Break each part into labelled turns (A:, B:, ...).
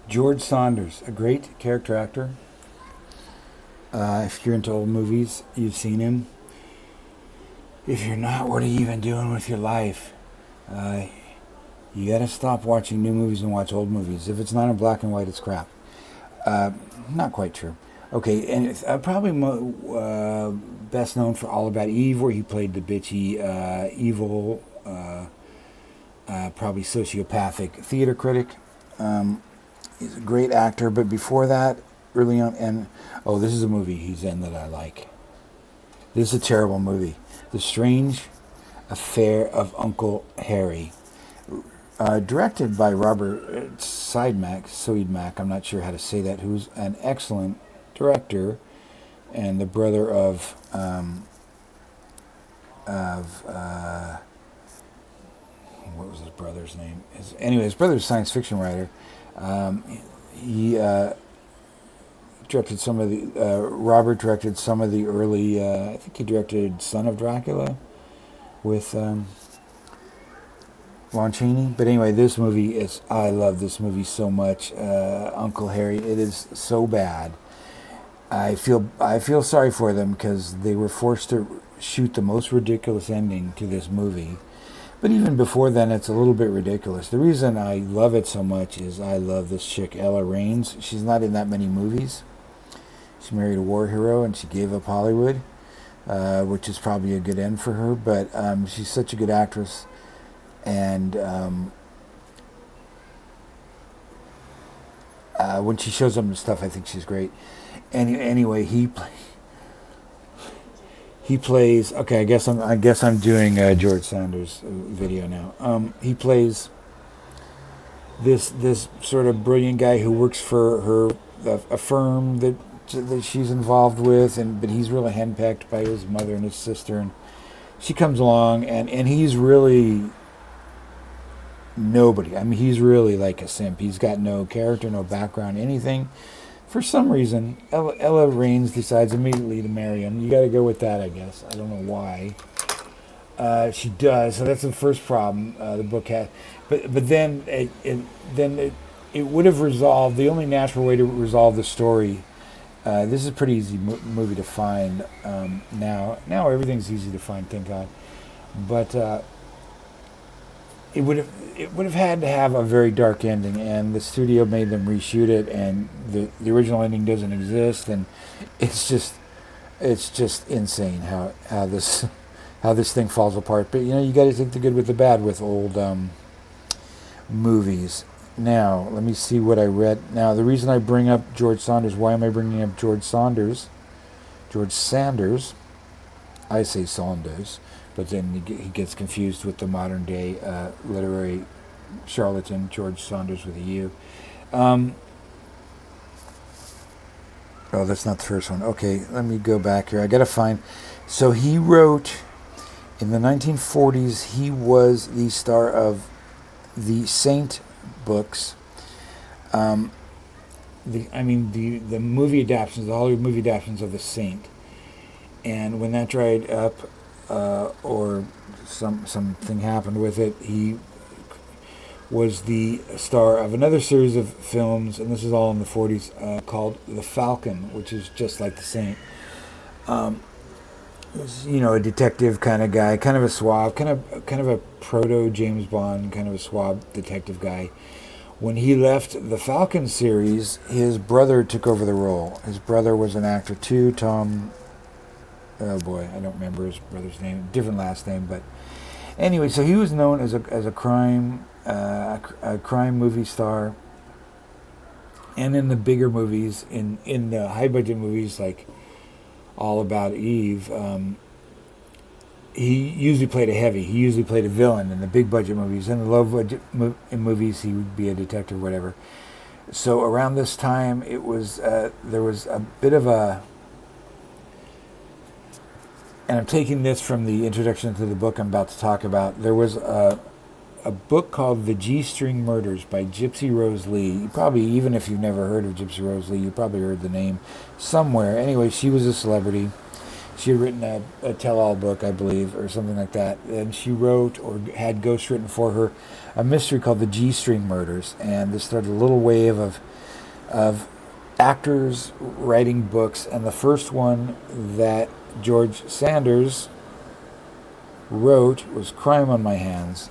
A: George Saunders, a great character actor. If you're into old movies, you've seen him. If you're not, what are you even doing with your life? You gotta stop watching new movies and watch old movies. If it's not in black and white, it's crap. Not quite true. Okay, and it's, probably best known for All About Eve, where he played the bitchy, evil, probably sociopathic theater critic. He's a great actor, but before that, early on, and this is a movie he's in that I like. This is a terrible movie. The Strange Affair of Uncle Harry. Directed by Robert Siodmak, I'm not sure how to say that, who's an excellent director and the brother of what was his brother's name? His brother's a science fiction writer. He directed some of the Robert directed some of the early I think he directed Son of Dracula with Lon Chaney. But anyway, this movie is, I love this movie so much. Uncle Harry, it is so bad. I feel sorry for them because they were forced to shoot the most ridiculous ending to this movie. But even before then, it's a little bit ridiculous. The reason I love it so much is I love this chick, Ella Raines. She's not in that many movies. She married a war hero and she gave up Hollywood, which is probably a good end for her. But she's such a good actress. And when she shows up and stuff, I think she's great. Anyway, he plays. Okay, I guess I'm doing a George Saunders video now. He plays this sort of brilliant guy who works for a firm that she's involved with, but he's really henpecked by his mother and his sister, and she comes along, and he's really nobody. I mean, he's really like a simp. He's got no character, no background, anything. For some reason, Ella Raines decides immediately to marry him. You got to go with that, I guess. I don't know why. She does, so that's the first problem the book had. But then it would have resolved. The only natural way to resolve the story. This is a pretty easy movie to find now. Now everything's easy to find, thank God. But it would have had to have a very dark ending, and the studio made them reshoot it, and the original ending doesn't exist, and it's just insane how this thing falls apart. But you got to take the good with the bad with old movies. Now let me see what I read. Now the reason I bring up George Saunders, why am I bringing up George Sanders? I say Saunders. But then he gets confused with the modern day literary charlatan, George Saunders with a U. That's not the first one. Okay, let me go back here. I got to find. So he wrote, in the 1940s, he was the star of the Saint books. The movie adaptations, the Hollywood movie adaptations of the Saint. And when that dried up, or something happened with it, he was the star of another series of films, and this is all in the 40s, called The Falcon, which is just like The Saint. A detective kind of guy, kind of a suave, kind of a proto James Bond, kind of a suave detective guy. When he left the Falcon series, his brother took over the role. His brother was an actor too, Tom. Oh boy, I don't remember his brother's name. Different last name, but anyway, so he was known as a crime movie star, and in the bigger movies, in the high budget movies like All About Eve, he usually played a heavy. He usually played a villain in the big budget movies. In the low budget movies, he would be a detective, whatever. So around this time, it was there was a bit of a. And I'm taking this from the introduction to the book I'm about to talk about. There was a book called The G-String Murders by Gypsy Rose Leigh. You probably, even if you've never heard of Gypsy Rose Leigh, you probably heard the name somewhere. Anyway, she was a celebrity. She had written a tell-all book, I believe, or something like that. And she wrote, or had ghostwritten for her, a mystery called the G-String Murders. And this started a little wave of actors writing books. And the first one that George Sanders wrote was Crime on My Hands.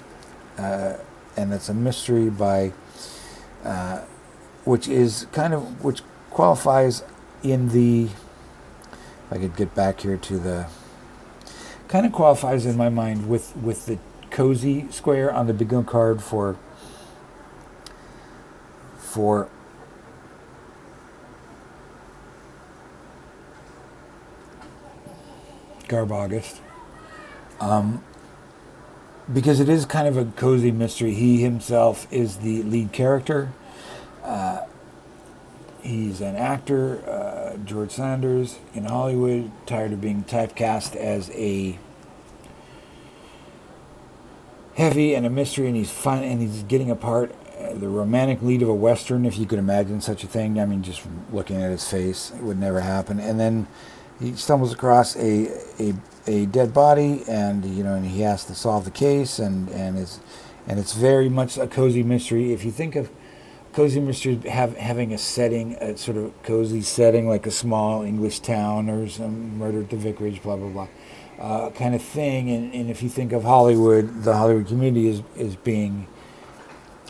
A: And it's a mystery by, which qualifies in the, if I could get back here to the, kind of qualifies in my mind with the cozy square on the beginning card for Garbaugust. Because it is kind of a cozy mystery. He himself is the lead character. He's an actor, George Sanders, in Hollywood, tired of being typecast as a heavy and a mystery, and he's fun, and he's getting apart the romantic lead of a Western, if you could imagine such a thing. I mean, just looking at his face, it would never happen. And then he stumbles across a dead body, and and he has to solve the case, and it's very much a cozy mystery. If you think of cozy mystery having a setting, a sort of cozy setting, like a small English town or some Murder at the Vicarage, blah blah blah, kind of thing. And if you think of Hollywood, the Hollywood community is being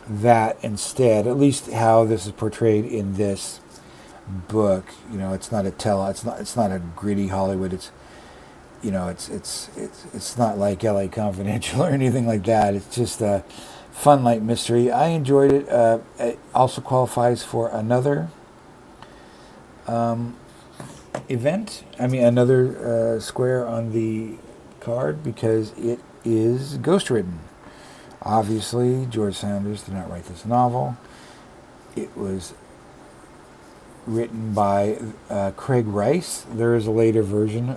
A: that instead. At least how this is portrayed in this book. It's not it's not a gritty Hollywood. It's it's not like LA Confidential or anything like that. It's just a fun light mystery. I enjoyed it. It also qualifies for another event. Another square on the card, because it is ghostwritten. Obviously, George Sanders did not write this novel. It was written by Craig Rice. There is a later version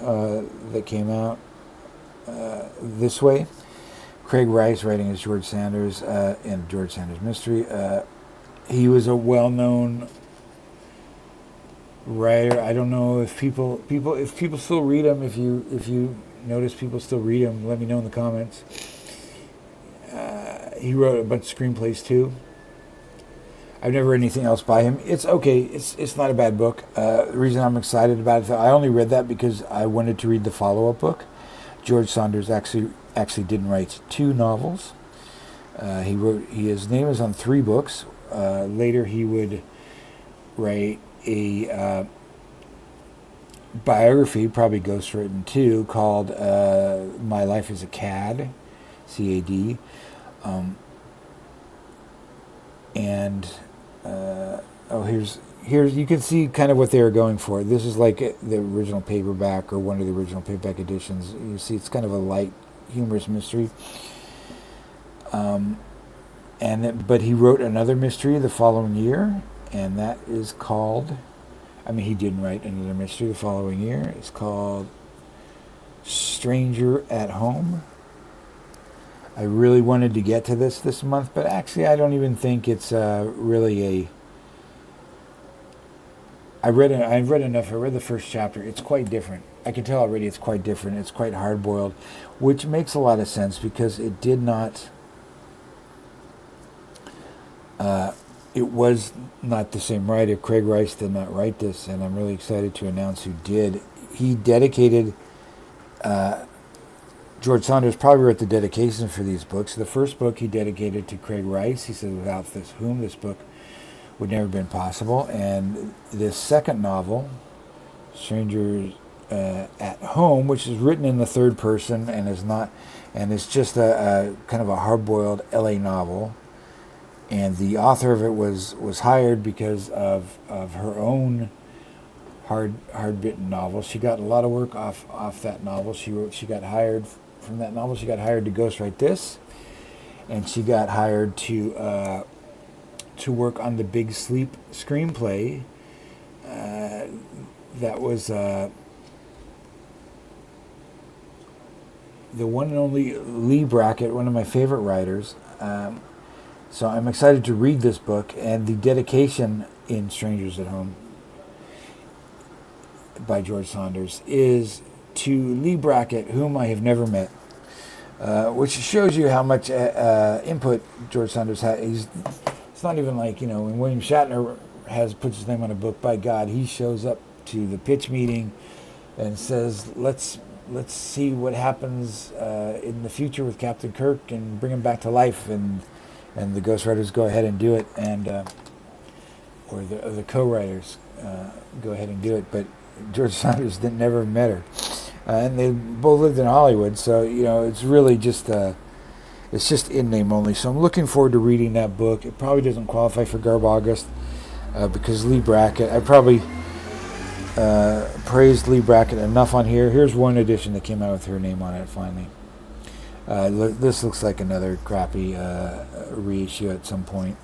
A: that came out this way. Craig Rice writing as George Sanders in George Sanders Mystery. He was a well-known writer. I don't know if people still read him. If you notice people still read him, let me know in the comments. He wrote a bunch of screenplays too. I've never read anything else by him. It's okay. It's not a bad book. The reason I'm excited about it, I only read that because I wanted to read the follow-up book. George Sanders actually didn't write 2 novels. His name is on 3 books. Later he would write a biography, probably ghostwritten too, called My Life as a Cad, C-A-D. Here's you can see kind of what they were going for. This is like the original paperback, or one of the original paperback editions. You see, it's kind of a light, humorous mystery. But he wrote another mystery the following year, and that is called. He didn't write another mystery the following year. It's called Stranger at Home. I really wanted to get to this month, but actually I don't even think it's really a... I've read enough. I read the first chapter. It's quite different. I can tell already it's quite different. It's quite hard-boiled, which makes a lot of sense because it did not... it was not the same writer. Craig Rice did not write this, and I'm really excited to announce who did. He dedicated... George Sanders probably wrote the dedication for these books. The first book he dedicated to Craig Rice. He said, without whom this book would never have been possible. And this second novel, Strangers at Home, which is written in the third person and is just a kind of a hard-boiled LA novel. And the author of it was hired because of her own hard-bitten novel. She got a lot of work off that novel. She got hired from that novel. She got hired to ghostwrite this, and she got hired to work on the Big Sleep screenplay. That was the one and only Leigh Brackett, one of my favorite writers. So I'm excited to read this book, and the dedication in Strangers at Home by George Sanders is to Leigh Brackett, whom I have never met, which shows you how much input George Saunders had. It's not even like, when William Shatner puts his name on a book, by God, he shows up to the pitch meeting and says, let's see what happens in the future with Captain Kirk and bring him back to life, and the ghostwriters go ahead and do it, and or the co-writers go ahead and do it, but George Saunders never met her, and they both lived in Hollywood, so it's really just it's just in name only. So I'm looking forward to reading that book. It probably doesn't qualify for Garbaugust because Leigh Brackett. I probably praised Leigh Brackett enough on here. Here's one edition that came out with her name on it finally. This looks like another crappy reissue at some point.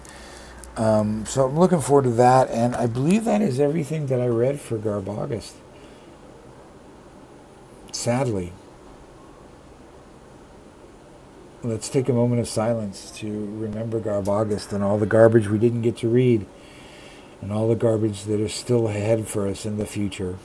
A: So I'm looking forward to that, and I believe that is everything that I read for Garbaugust. Sadly. Let's take a moment of silence to remember Garbaugust and all the garbage we didn't get to read, and all the garbage that is still ahead for us in the future.